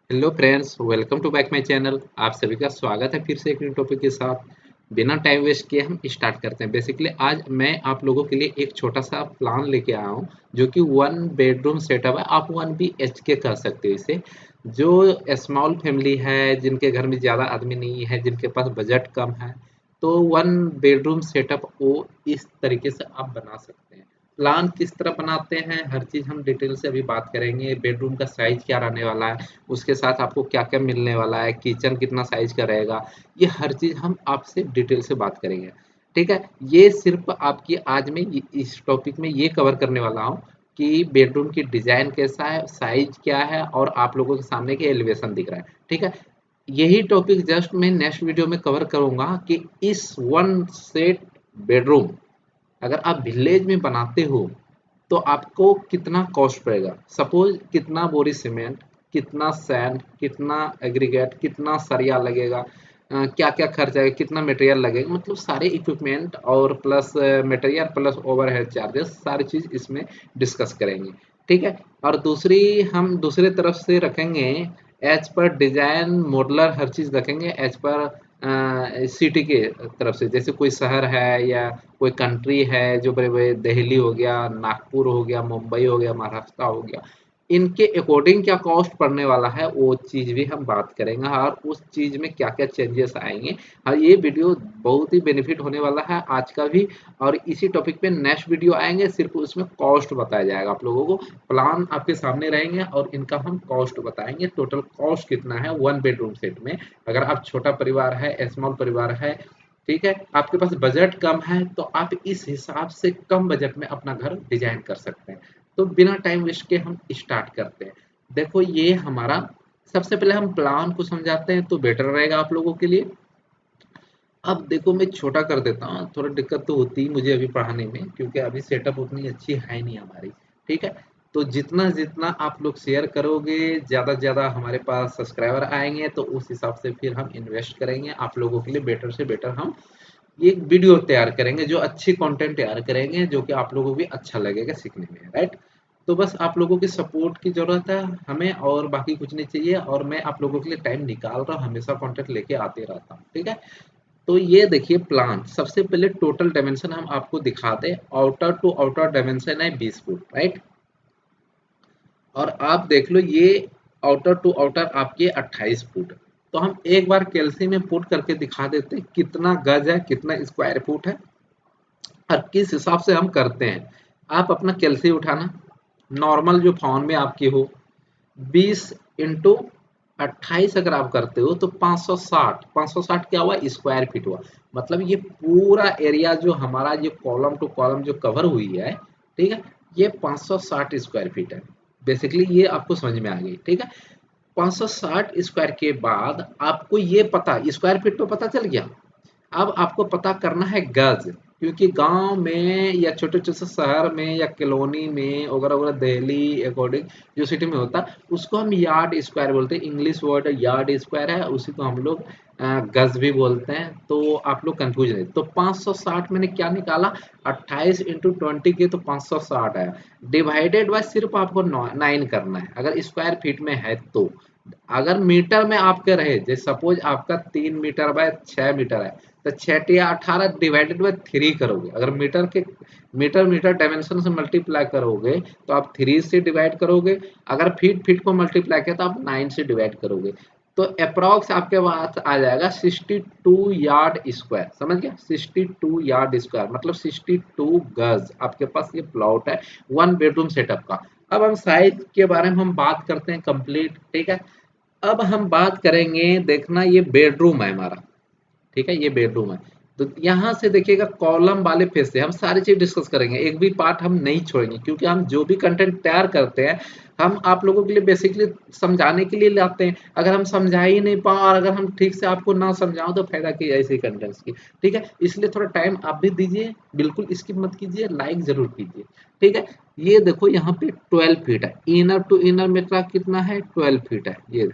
Hello friends, welcome to back my channel. आप सभी का स्वागत है फिर से एक न्यू टॉपिक के साथ। बिना टाइम वेस्ट किए हम स्टार्ट करते हैं। बेसिकली आज मैं आप लोगों के लिए एक छोटा सा प्लान लेके आया हूँ, जो कि वन बेडरूम सेटअप है। आप 1 BHK कह सकते हो इसे। जो स्मॉल फैमिली है, जिनके घर में ज़्यादा आदमी नहीं है, जिनके पास बजट कम है, तो वन बेडरूम सेटअप वो इस तरीके से आप बना सकते हैं। प्लान किस तरह बनाते हैं, हर चीज़ हम डिटेल से अभी बात करेंगे। बेडरूम का साइज क्या रहने वाला है, उसके साथ आपको क्या-क्या मिलने वाला है, किचन कितना साइज का रहेगा, ये हर चीज़ हम आपसे डिटेल से बात करेंगे। ठीक है? ये सिर्फ़ आपकी आज मैं इस टॉपिक में ये कवर करने वाला हूँ कि बेडरूम की डिज़ाइन कैसा है, साइज क्या है और आप लोगों के सामने के एलिवेशन दिख रहा है। ठीक है? यही टॉपिक जस्ट मैं नेक्स्ट वीडियो में कवर करूँगा कि इस वन सेट बेडरूम अगर आप विलेज में बनाते हो तो आपको कितना कॉस्ट पड़ेगा। सपोज कितना बोरी सीमेंट, कितना सैंड, कितना एग्रीगेट, कितना सरिया लगेगा, क्या क्या खर्च आएगा, कितना मटेरियल लगेगा, मतलब सारे इक्विपमेंट और plus material plus overhead charges सारी चीज़ इसमें डिस्कस करेंगे। ठीक है? और दूसरी हम दूसरे तरफ से रखेंगे एज पर डिजाइन मॉडलर, हर चीज़ रखेंगे एज पर सिटी के तरफ से। जैसे कोई शहर है या कोई कंट्री है, जो बड़े बड़े दिल्ली हो गया, नागपुर हो गया, मुंबई हो गया, महाराष्ट्र हो गया, इनके अकॉर्डिंग क्या कॉस्ट पड़ने वाला है वो चीज़ भी हम बात करेंगे और उस चीज़ में क्या क्या चेंजेस आएंगे। और ये वीडियो बहुत ही बेनिफिट होने वाला है आज का भी। और इसी टॉपिक पे नेक्स्ट वीडियो आएंगे, सिर्फ उसमें कॉस्ट बताया जाएगा आप लोगों को। प्लान आपके सामने रहेंगे और इनका हम कॉस्ट बताएंगे, टोटल कॉस्ट कितना है वन बेडरूम सेट में। अगर आप छोटा परिवार है, स्मॉल परिवार है, ठीक है, आपके पास बजट कम है, तो आप इस हिसाब से कम बजट में अपना घर डिजाइन कर सकते हैं। तो बिना टाइम वेस्ट के हम स्टार्ट करते हैं। देखो, ये हमारा सबसे पहले हम प्लान को समझाते हैं तो बेटर रहेगा आप लोगों के लिए। अब देखो, मैं छोटा कर देता हूँ, थोड़ा दिक्कत तो होती है मुझे अभी पढ़ाने में, क्योंकि अभी सेटअप उतनी अच्छी है नहीं हमारी। ठीक है? तो जितना जितना आप लोग शेयर करोगे, ज़्यादा से ज़्यादा हमारे पास सब्सक्राइबर आएंगे, तो उस हिसाब से फिर हम इन्वेस्ट करेंगे आप लोगों के लिए। बेटर से बेटर हम ये एक वीडियो तैयार करेंगे, जो अच्छी कंटेंट तैयार करेंगे, जो कि आप लोगों को भी अच्छा लगेगा सीखने में, राइट? तो बस आप लोगों की सपोर्ट की ज़रूरत है हमें, और बाकी कुछ नहीं चाहिए। और मैं आप लोगों के लिए टाइम निकाल रहा हूँ, हमेशा कंटेंट लेके आते रहता हूँ। ठीक है? तो ये देखिए प्लान, सबसे पहले टोटल डायमेंशन हम आपको दिखा दें। आउटर टू आउटर डायमेंशन है 20 फुट, राइट? और आप देख लो, ये आउटर टू आउटर आपके 28 फुट। तो हम एक बार कैलसी में पुट करके दिखा देते हैं कितना गज है, कितना स्क्वायर फुट है और किस हिसाब से हम करते हैं। आप अपना कैलसी उठाना, नॉर्मल जो फोन में आपकी हो, 20 × 28 अगर आप करते हो तो 560। 560 क्या हुआ? स्क्वायर फीट हुआ। मतलब ये पूरा एरिया जो हमारा, जो कॉलम टू कॉलम जो कवर हुई है, ठीक है, ये 560 स्क्वायर फीट है। बेसिकली ये आपको समझ में आ गई। ठीक है? 560 स्क्वायर के बाद आपको ये पता, स्क्वायर फीट तो पता चल गया। अब आपको पता करना है गज, क्योंकि गांव में या छोटे छोटे शहर में या कॉलोनी में वगैरह वगैरह, दिल्ली अकॉर्डिंग जो सिटी में होता है उसको हम यार्ड स्क्वायर बोलते हैं। इंग्लिश वर्ड यार्ड स्क्वायर है, उसी को हम लोग गज भी बोलते हैं। तो आप लोग कंफ्यूज नहीं। तो 560 मैंने क्या निकाला, 28 × 20 के, तो 560 है। डिवाइडेड बाय सिर्फ आपको 9 करना है अगर स्क्वायर फीट में है तो। अगर मीटर में आपके रहे, जैसे सपोज आपका 3 मीटर बाय 6 मीटर है, तो 6×18 डिवाइडेड बाय 3 करोगे। अगर मीटर मीटर डायमेंशन से मल्टीप्लाई करोगे तो आप 3 से डिवाइड करोगे। अगर फीट फीट को मल्टीप्लाई किया तो आप 9 से डिवाइड करोगे। तो अप्रॉक्स आपके पास आ जाएगा 62 यार्ड स्क्वायर। समझ गया? 62 यार्ड स्क्वायर मतलब 62 गज आपके पास ये प्लॉट है वन बेडरूम सेटअप का। अब हम साइज के बारे में हम बात करते हैं कंप्लीट। ठीक है? अब हम बात करेंगे, देखना ये बेडरूम है हमारा। ठीक है? ये बेडरूम है। तो यहाँ से देखिएगा, कॉलम वाले फेस से हम सारी चीज डिस्कस करेंगे, एक भी पार्ट हम नहीं छोड़ेंगे, क्योंकि हम जो भी कंटेंट तैयार करते हैं हम आप लोगों के लिए बेसिकली समझाने के लिए लाते हैं। अगर हम समझा ही नहीं पाओ और अगर हम ठीक से आपको ना समझाओ तो फायदा की ऐसे कंटेंट्स की। ठीक है? इसलिए थोड़ा टाइम आप भी दीजिए, बिल्कुल स्किप मत कीजिए, लाइक जरूर कीजिए। ठीक है? ये देखो, यहाँ पे 12 फीट है, इनर टू इनर मेरा कितना है, 12 फीट है। ये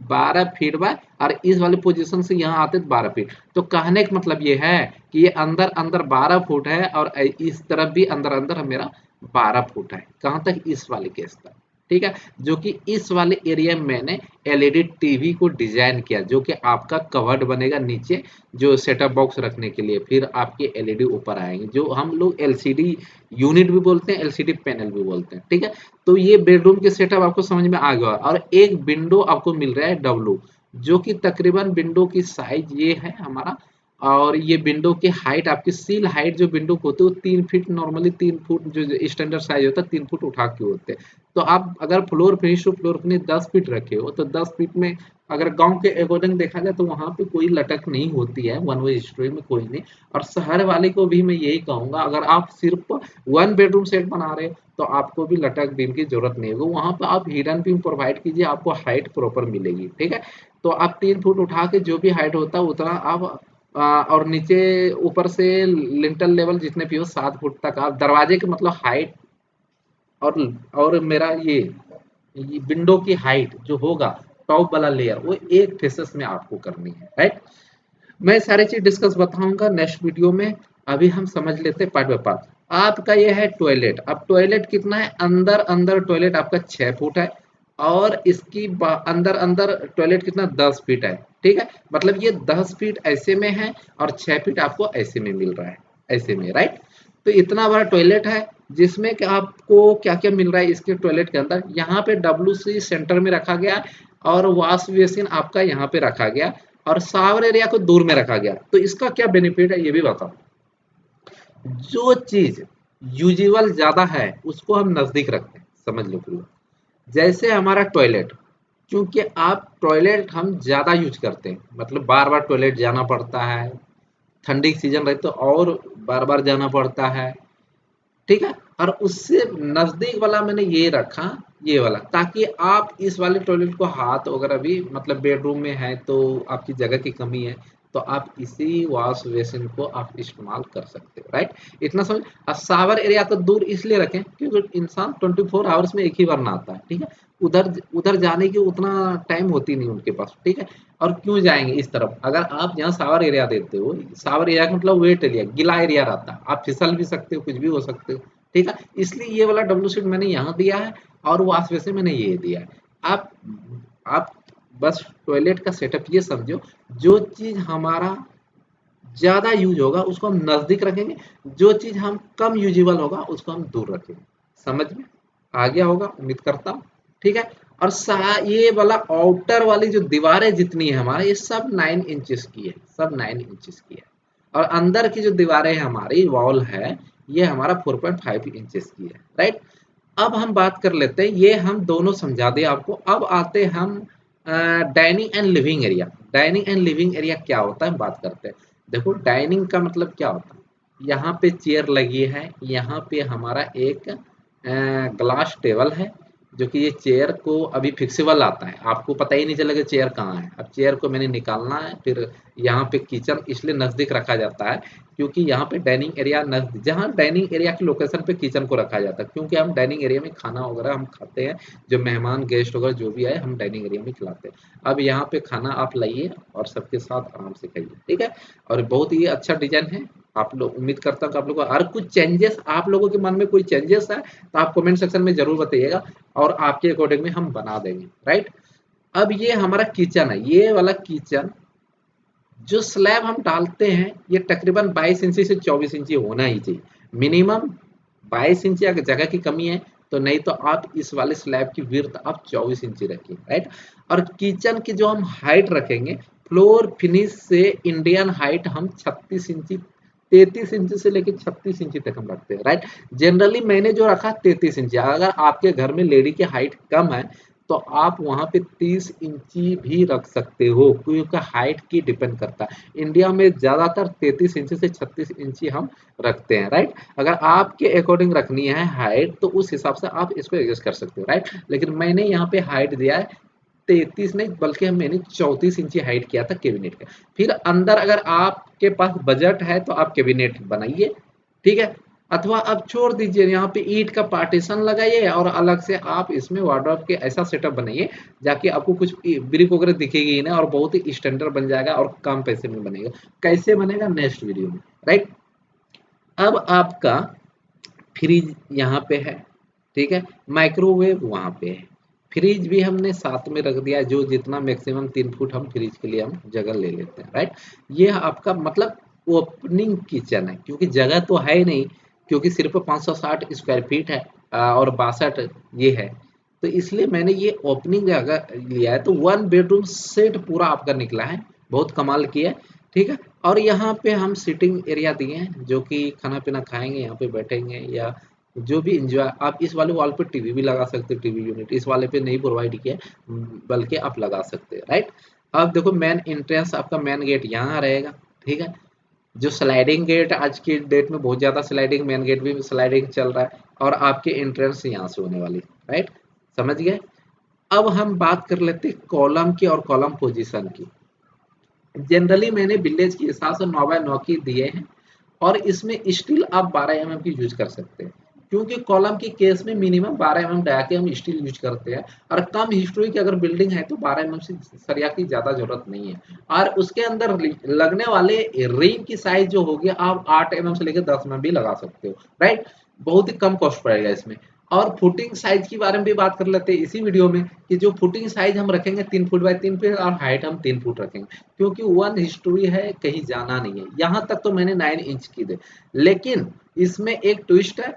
12 फीट बाय, और इस वाले पोजीशन से यहाँ आते 12 फीट। तो कहने का मतलब ये है कि ये अंदर अंदर 12 फुट है और इस तरफ भी अंदर अंदर मेरा 12 फुट है। कहाँ तक? इस वाले केस तक। ठीक है, जो कि इस वाले एरिया में मैंने एलईडी टीवी को डिजाइन किया, जो कि आपका कवर्ड बनेगा नीचे जो सेटअप बॉक्स रखने के लिए, फिर आपके एलईडी ऊपर आएंगे, जो हम लोग एलसीडी यूनिट भी बोलते हैं, एलसीडी पैनल भी बोलते हैं। ठीक है, तो ये बेडरूम के सेटअप आपको समझ में आ गया। और एक विंडो आपको मिल रहा है डब्लू, जो कि तकरीबन विंडो की साइज ये है हमारा, और ये विंडो की हाइट, आपकी सील हाइट जो विंडो को होती है वो 3 फीट, नॉर्मली 3 फुट जो स्टैंडर्ड साइज होता है 3 फुट उठा के होते हैं। तो आप अगर floor finish to floor finish 10 feet रखे हो तो 10 फीट में अगर गांव के अकॉर्डिंग देखा जाए तो वहां पे कोई लटक नहीं होती है, वन वे स्टोरी में कोई नहीं। और शहर वाले को भी मैं यही कहूंगा, अगर आप सिर्फ 1 बेडरूम सेट बना रहे हो तो आपको भी लटक बीम की जरूरत नहीं होगी, वहां पर आप हिडन बीम प्रोवाइड कीजिए, आपको हाइट प्रॉपर मिलेगी। ठीक है, तो आप 3 फुट उठा के जो भी हाइट होता है उतना आप और नीचे ऊपर से लिंटल लेवल जितने भी हो 7 फुट तक आप दरवाजे के मतलब हाइट, और मेरा ये विंडो की हाइट जो होगा टॉप वाला लेयर वो एक फेसेस में आपको करनी है, राइट। मैं सारी चीज डिस्कस बताऊंगा नेक्स्ट वीडियो में। अभी हम समझ लेते हैं पार्ट बाय पार्ट। आपका यह है टॉयलेट। अब टॉयलेट कितना है, अंदर अंदर टॉयलेट आपका 6 फुट है, और इसकी अंदर अंदर टॉयलेट कितना 10 फीट है। ठीक है, मतलब ये 10 फीट ऐसे में है और 6 फीट आपको ऐसे में मिल रहा है, ऐसे में, राइट। तो इतना बड़ा टॉयलेट है, जिसमें कि आपको क्या क्या मिल रहा है इसके टॉयलेट के अंदर। यहाँ पे WC सेंटर में रखा गया, और वॉश बेसिन आपका यहाँ पे रखा गया, और शावर एरिया को दूर में रखा गया। तो इसका क्या बेनिफिट है ये भी बताओ। जो चीज यूजुअल ज्यादा है उसको हम नजदीक रखते हैं, समझ लो पूरा। जैसे हमारा टॉयलेट, क्योंकि आप टॉयलेट हम ज्यादा यूज करते हैं, मतलब बार बार टॉयलेट जाना पड़ता है, ठंडी सीजन रहे तो और बार बार जाना पड़ता है। ठीक है, और उससे नजदीक वाला मैंने ये रखा, ये वाला, ताकि आप इस वाले टॉयलेट को हाथ वगैरह भी, मतलब बेडरूम में है तो आपकी जगह की कमी है तो आप इसी वॉश बेसिन को आप इस्तेमाल कर सकते हो, राइट। इतना समझ। और शावर एरिया तो दूर इसलिए रखें क्योंकि इंसान 24 आवर्स में एक ही बार नहाता है। ठीक है, उधर उधर जाने की उतना टाइम होती नहीं उनके पास। ठीक है, और क्यों जाएंगे इस तरफ, अगर आप यहाँ शावर एरिया देते हो, शावर एरिया का मतलब वेट एरिया, गिला एरिया रहता है, आप फिसल भी सकते हो, कुछ भी हो सकते हो। ठीक है, इसलिए ये वाला डब्ल्यू सीट मैंने यहाँ दिया है, और वॉश बेसिन मैंने ये दिया है। आप आप बस टॉयलेट का सेटअप ये समझो, जो चीज हमारा ज्यादा यूज होगा उसको हम नजदीक रखेंगे, जो चीज हम कम यूजेबल होगा उसको हम दूर रखेंगे। समझ में आ गया होगा उम्मीद करता हूँ। ठीक है, और ये वाला आउटर वाली जो दीवारें जितनी है हमारा, ये सब 9 इंचेस की है, सब 9 इंचेस की है। और अंदर की जो दीवारें हैं हमारी वॉल है, ये हमारा 4.5 इंचेस की है, राइट। अब हम बात कर लेते हैं, ये हम दोनों समझा दिए आपको। अब आते हैं हम dining and living area. Dining and living area क्या होता है बात करते हैं। देखो, डाइनिंग का मतलब क्या होता है, यहाँ पे चेयर लगी है, यहाँ पे हमारा एक ग्लास टेबल है, जो कि ये चेयर को अभी फिक्सेबल आता है, आपको पता ही नहीं चलेगा चेयर कहाँ है। अब चेयर को मैंने निकालना है, फिर यहाँ पे किचन इसलिए नजदीक रखा जाता है क्योंकि यहाँ पे डाइनिंग एरिया नजदीक, जहाँ डाइनिंग एरिया की लोकेशन पे किचन को रखा जाता है, क्योंकि हम डाइनिंग एरिया में खाना वगैरह हम खाते हैं, जो मेहमान गेस्ट वगैरह जो भी आए हम डाइनिंग एरिया में खिलाते हैं। अब यहाँ पे खाना आप लाइए और सबके साथ आराम से खाइए। ठीक है, और बहुत ही अच्छा डिजाइन है। आप लोग, उम्मीद करता हूँ कि आप लोगों को हर कुछ चेंजेस, आप लोगों के मन में कोई चेंजेस है तो आप कमेंट सेक्शन में जरूर बताइएगा, और आपके अकॉर्डिंग में हम बना देंगे, राइट। अब ये हमारा किचन है, ये वाला किचन जो स्लैब हम डालते हैं ये तकरीबन 22 इंची से 24 इंची होना ही चाहिए मिनिमम। 22 इंची अगर जगह की कमी है तो, नहीं तो आप इस वाले स्लैब की विड्थ आप 24 इंची रखिए, राइट। और किचन की जो हम हाइट रखेंगे, फ्लोर फिनिश से इंडियन हाइट हम 36 इंची, 33 इंची से लेकर 36 इंची तक हम रखते हैं, राइट। जनरली मैंने जो रखा 33 इंची। अगर आपके घर में लेडी की हाइट कम है तो आप वहां पे 30 इंची भी रख सकते हो, क्योंकि हाइट की डिपेंड करता है। इंडिया में ज्यादातर 33 इंची से 36 इंची हम रखते हैं, राइट। अगर आपके अकॉर्डिंग रखनी है हाइट तो उस हिसाब से आप इसको एडजस्ट कर सकते हो, राइट। लेकिन मैंने यहाँ पे हाइट दिया है 33 नहीं, बल्कि मैंने 34 इंची हाइट किया था कैबिनेट का। फिर अंदर अगर आपके पास बजट है तो आप कैबिनेट बनाइए, ठीक है, अथवा आप छोड़ दीजिए, यहाँ पे ईंट का पार्टीशन लगाइए और अलग से आप इसमें वार्डरोब के ऐसा सेटअप बनाइए जाके आपको कुछ ब्रिक वगैरह दिखेगी ही ना, और बहुत ही स्टैंडर्ड बन जाएगा और कम पैसे में बनेगा। कैसे बनेगा नेक्स्ट वीडियो में, राइट। अब आपका फ्रिज यहाँ पे है, ठीक है। माइक्रोवेव वहाँ पे है, फ्रिज भी हमने साथ में रख दिया, जो जितना मैक्सिमम 3 फुट हम फ्रिज के लिए हम जगह ले लेते हैं, राइट। ये आपका मतलब ओपनिंग किचन है, क्योंकि जगह तो है ही नहीं, क्योंकि सिर्फ 560 स्क्वायर फीट है और 62 ये है, तो इसलिए मैंने ये ओपनिंग जगह लिया है। तो 1 बेडरूम सेट पूरा आपका निकला है, बहुत कमाल किया है, ठीक है। और यहाँ पे हम सिटिंग एरिया दिए हैं, जो कि खाना पीना खाएंगे यहाँ पे बैठेंगे, या जो भी इंजॉय। आप इस वाले वॉल पे टीवी भी लगा सकते हो, टीवी यूनिट इस वाले पे नहीं प्रोवाइड किया है, बल्कि आप लगा सकते हैं, राइट। अब देखो मेन एंट्रेंस आपका, मेन गेट यहाँ रहेगा, ठीक है। जो स्लाइडिंग गेट आज की डेट में बहुत ज्यादा स्लाइडिंग, मेन गेट भी स्लाइडिंग चल रहा है, और आपके एंट्रेंस यहाँ से होने वाली, राइट। समझ गए। अब हम बात कर लेते हैं कॉलम की और कॉलम पोजीशन की। जनरली मैंने विलेज के हिसाब से 9x9 की दिए हैं, और इसमें स्टील आप 12 mm की यूज कर सकते हैं, क्योंकि कॉलम के केस में मिनिमम 12 mm डाया के हम स्टील यूज करते हैं, और कम हिस्ट्री की अगर बिल्डिंग है तो 12 mm से सरिया की ज्यादा जरूरत नहीं है। और उसके अंदर लगने वाले रिंग की साइज जो होगी, आप 8 mm से लेकर 10 mm भी लगा सकते हो, राइट। बहुत ही कम कॉस्ट पड़ेगा इसमें। और फुटिंग साइज के बारे में भी बात कर लेते हैं इसी वीडियो में, कि जो फुटिंग साइज हम रखेंगे 3 फुट बाय 3 फुट, और हाइट हम 3 फुट रखेंगे, क्योंकि 1:2 है, कहीं जाना नहीं है। यहाँ तक तो मैंने 9 इंच की दे, लेकिन इसमें एक ट्विस्ट है,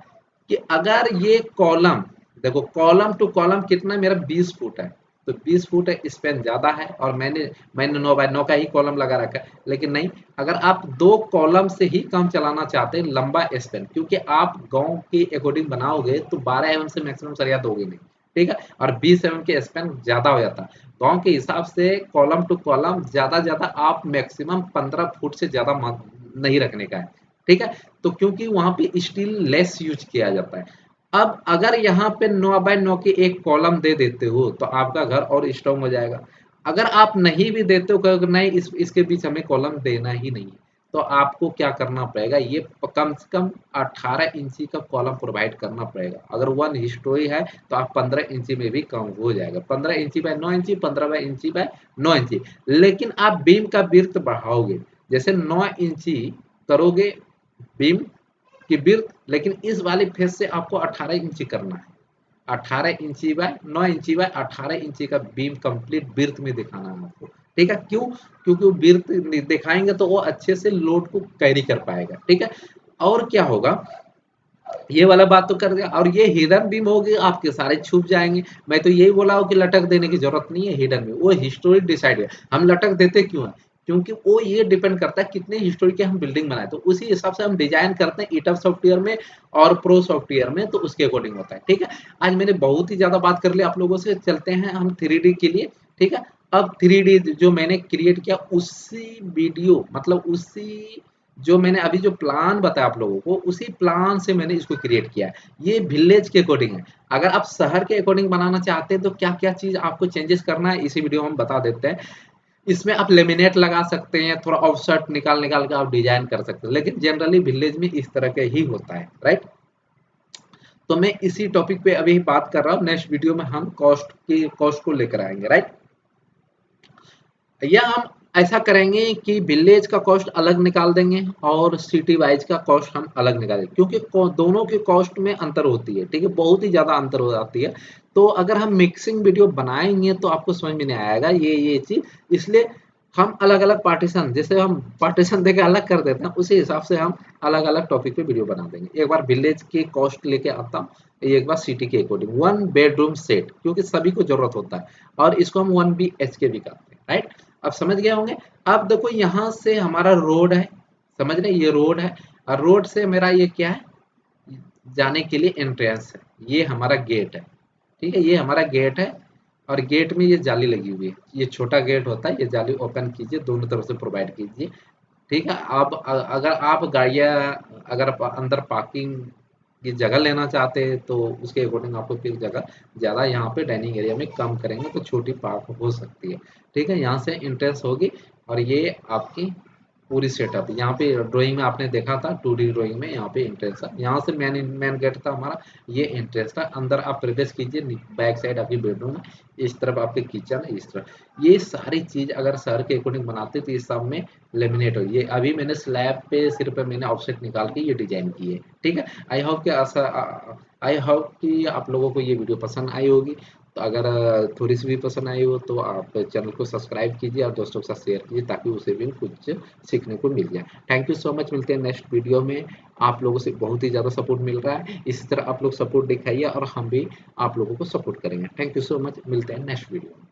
कि अगर ये कॉलम, देखो कॉलम टू कॉलम कितना मेरा 20 फुट है, तो 20 फुट है, स्पेन ज्यादा है, और मैंने 9x9 का ही कॉलम लगा रखा है। लेकिन नहीं, अगर आप 2 कॉलम से ही काम चलाना चाहते हैं, लंबा स्पेन, क्योंकि आप गांव के अकॉर्डिंग बनाओगे तो 12 mm से मैक्सिमम सरिया दोगे नहीं, ठीक है। और 20 mm के स्पेन ज्यादा हो जाता है गांव के हिसाब से। कॉलम टू कॉलम ज्यादा आप मैक्सिमम 15 फुट से ज्यादा नहीं रखने का है, ठीक है। तो क्योंकि वहां पे स्टील लेस यूज किया जाता है। अब अगर यहाँ पे 9x9 की एक कॉलम दे देते हो, तो आपका घर और स्ट्रॉन्ग हो जाएगा। अगर आप नहीं भी देते हो, कहोगे नहीं इसके बीच हमें कॉलम देना ही नहीं है, तो आपको क्या करना पड़ेगा, ये कम से कम 18 इंची का कॉलम प्रोवाइड करना पड़ेगा। अगर 1:2 है तो आप 15 इंची में भी कम हो जाएगा, 15 इंची बाय 9 इंची, 15 इंची बाय 9 इंची। लेकिन आप बीम का विड्थ बढ़ाओगे, जैसे 9 इंची करोगे बीम की विड्थ, लेकिन इस वाले फेस से आपको 18 इंची करना है। 18 इंची बाय 18 इंची का बीम कंप्लीट विड्थ में दिखाना है आपको, ठीक है। क्यों? क्योंकि वो विड्थ दिखाएंगे तो वो अच्छे से लोड को कैरी कर पाएगा, ठीक है। और क्या होगा, ये वाला बात तो कर दिया। और ये हिडन बीम होगी, आपके सारे छुप जाएंगे। मैं तो यही बोला हूँ कि लटक देने की जरूरत नहीं है हिडन बीम, वो हिस्टोरिक डिसाइड है। हम लटक देते क्यों है, क्योंकि वो ये डिपेंड करता है कितने हिस्टोरिक के हम बिल्डिंग बनाए, तो उसी हिसाब से हम डिजाइन करते हैं ईटब सॉफ्टवेयर में और प्रो सॉफ्टवेयर में, तो उसके अकॉर्डिंग होता है, ठीक है। आज मैंने बहुत ही ज्यादा बात कर ली आप लोगों से, चलते हैं हम 3D के लिए, ठीक है। अब 3D जो मैंने क्रिएट किया, उसी वीडियो मतलब उसी जो मैंने अभी जो प्लान बताया आप लोगों को, उसी प्लान से मैंने इसको क्रिएट किया है। ये विलेज के अकॉर्डिंग है। अगर आप शहर के अकॉर्डिंग बनाना चाहते हैं तो क्या क्या चीज आपको चेंजेस करना है, इसी वीडियो में हम बता देते हैं। इसमें आप लेमिनेट लगा सकते हैं, थोड़ा ऑफसेट निकाल निकाल के आप डिजाइन कर सकते हैं, लेकिन जनरली विलेज में इस तरह के ही होता है, राइट। तो मैं इसी टॉपिक पे अभी बात कर रहा हूँ, नेक्स्ट वीडियो में हम कॉस्ट को लेकर आएंगे, राइट। या हम ऐसा करेंगे कि विलेज का कॉस्ट अलग निकाल देंगे, और सिटी वाइज का कॉस्ट हम अलग निकालेंगे, क्योंकि दोनों के कॉस्ट में अंतर होती है, ठीक है, बहुत ही ज्यादा अंतर हो जाती है। तो अगर हम मिक्सिंग वीडियो बनाएंगे तो आपको समझ में नहीं आएगा ये चीज, इसलिए हम अलग अलग पार्टीशन, जैसे हम पार्टीशन देके अलग कर देते हैं, उसी हिसाब से हम अलग अलग टॉपिक पे वीडियो बना देंगे। एक बार विलेज के कॉस्ट लेके आता हूँ, एक बार सिटी के अकॉर्डिंग। 1 बेडरूम सेट, क्योंकि सभी को जरूरत होता है, और इसको हम 1 BHK भी कहते हैं, राइट। अब समझ गए होंगे। अब देखो यहाँ से हमारा रोड है, समझ रहे, ये रोड है, और रोड से मेरा ये क्या है, जाने के लिए एंट्रेंस है, ये हमारा गेट है, ठीक है, ये हमारा गेट है। और गेट में ये जाली लगी हुई है, ये छोटा गेट होता है, ये जाली ओपन कीजिए, दोनों तरफ से प्रोवाइड कीजिए, ठीक है। अब अगर आप गाड़ियाँ, अगर आप अंदर पार्किंग की जगह लेना चाहते हैं, तो उसके अकॉर्डिंग आपको फिर जगह ज़्यादा यहाँ पे डाइनिंग एरिया में कम करेंगे, तो छोटी पार्क हो सकती है, ठीक है। यहाँ से एंट्रेंस होगी, और ये आपकी पूरी सेटअप। यहाँ पे ड्राइंग में आपने देखा था, 2D ड्राइंग में यहाँ पे एंट्रेंस था, यहाँ से मेन गेट था हमारा, ये एंट्रेंस था। अंदर आप प्रवेश कीजिए, बैक साइड आपकी बेडरूम है, इस तरफ आपके किचन है, इस तरफ। ये सारी चीज अगर शहर के अकॉर्डिंग बनाते तो इस सब में लेमिनेट हो। ये अभी मैंने स्लैब पे सिर्फ मैंने ऑफसेट निकाल के ये डिजाइन की है, ठीक है। आई होप कि आई होप कि आप लोगों को ये वीडियो पसंद आई होगी। तो अगर थोड़ी सी भी पसंद आई हो तो आप चैनल को सब्सक्राइब कीजिए और दोस्तों के साथ शेयर कीजिए ताकि उसे भी कुछ सीखने को मिल जाए। थैंक यू सो मच, मिलते हैं नेक्स्ट वीडियो में। आप लोगों से बहुत ही ज़्यादा सपोर्ट मिल रहा है, इसी तरह आप लोग सपोर्ट दिखाइए और हम भी आप लोगों को सपोर्ट करेंगे। थैंक यू सो मच, मिलते हैं नेक्स्ट वीडियो में।